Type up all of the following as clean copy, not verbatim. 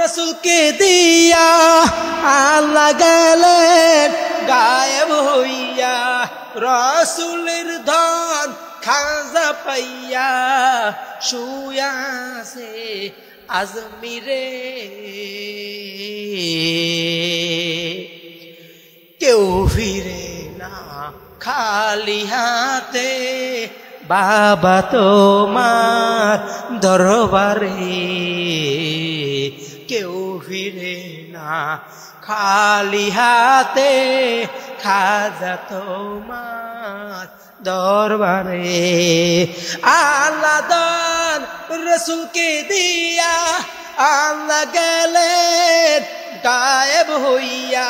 রসুলকে দিয়া আল্লাহ গেলেন গায়েব হইয়া, রসুলের ধন খাজা পাইয়া শুয়াছে আজমিরে। কেউ ফিরে না খালি হাতে, বাবা তোমার দরবারে। কেউ ফিরে না খালি হাতে, খাজা তোমার দরবারে। আল্লাহ দান রসুলকে দিয়া আল্লাহ গেলেন গায়েব হইয়া,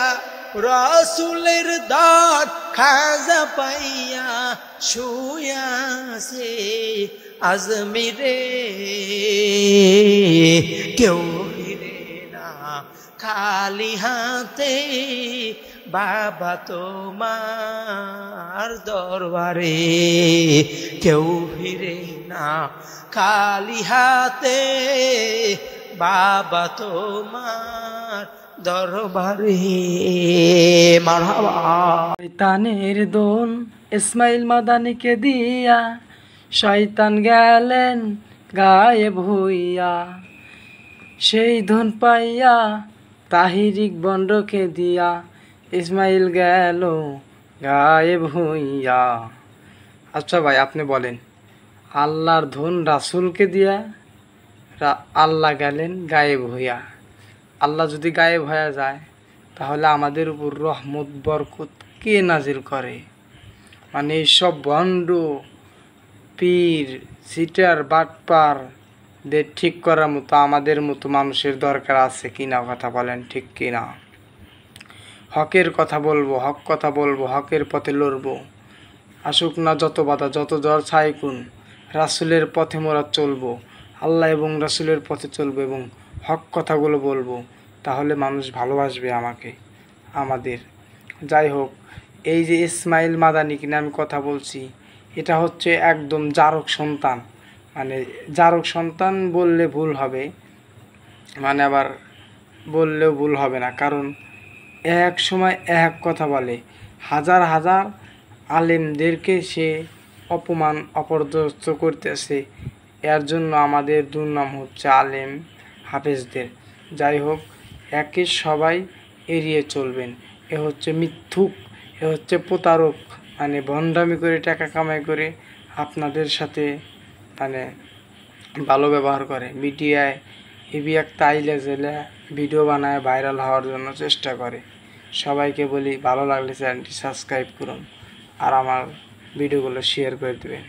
রসুলের দান খাজা পাইয়া শুয়াছে আজমিরে। কেউ ফিরে না খালি হাতে, বাবা তোমার দরবারে। কেউ ফিরে না খালি হাতে, বাবা তোমার দরবারে। মারহাবা। শয়তানের দোন ইসমাইল মাদানিকে দিয়া, শয়তান গেলেন গায়েব হইয়া। সেই ধন পাইয়া তাহিরিক বন্ডকে দিয়া, ইসমাইল গেল গায়েব হইয়া। আচ্ছা ভাই, আপনি বলেন, আল্লাহর ধন রাসূলকে দিয়া আল্লাহ গেলেন গায়েব হইয়া। আল্লাহ যদি গায়েব হয়ে যায়, তাহলে আমাদের উপর রহমত বরকত কে নাজিল করে? মানে এইসব ভণ্ড পীর সিটার বাটপার দের ঠিক করার মতো আমাদের মতো মানুষের দরকার আছে কিনা? কথা বলেন, ঠিক কিনা? হকের কথা বলবো, হক কথা বলবো, হকের পথে লড়বো। আসুক না যত বাধা, যত জ্বর ছাইকুন, রাসূলের পথে মোরা চলবো। আল্লাহ এবং রাসূলের পথে চলবো এবং হক কথাগুলো বলবো। তাহলে মানুষ ভালোবাসবে আমাকে, আমাদের। যাই হোক, এই যে ইসমাইল মাদানি কিনা আমি কথা বলছি, এটা হচ্ছে একদম জারক সন্তান। মানে জারক সন্তান বললে ভুল হবে, মানে আবার বললেও ভুল হবে না, কারণ এক সময় এক কথা বলে। হাজার হাজার আলেমদেরকে সে অপমান অপদস্থ করতেছে। এর জন্য আমাদের দুর্নাম হচ্ছে আলেম হাফেজদের। যাই হোক, একে সবাই এড়িয়ে চলবেন। এ হচ্ছে মিথ্যুক, এ হচ্ছে প্রতারক, মানে ভণ্ডামি করে টাকা কামাই করে আপনাদের সাথে মানে ভালো ব্যবহার করে। মিডিয়ায় হেভি একটা আইলে জেলে ভিডিও বানায় ভাইরাল হওয়ার জন্য চেষ্টা করে। সবাইকে বলি, ভালো লাগলে চ্যানেলটি সাবস্ক্রাইব করুন আর আমার ভিডিওগুলো শেয়ার করে দেবেন।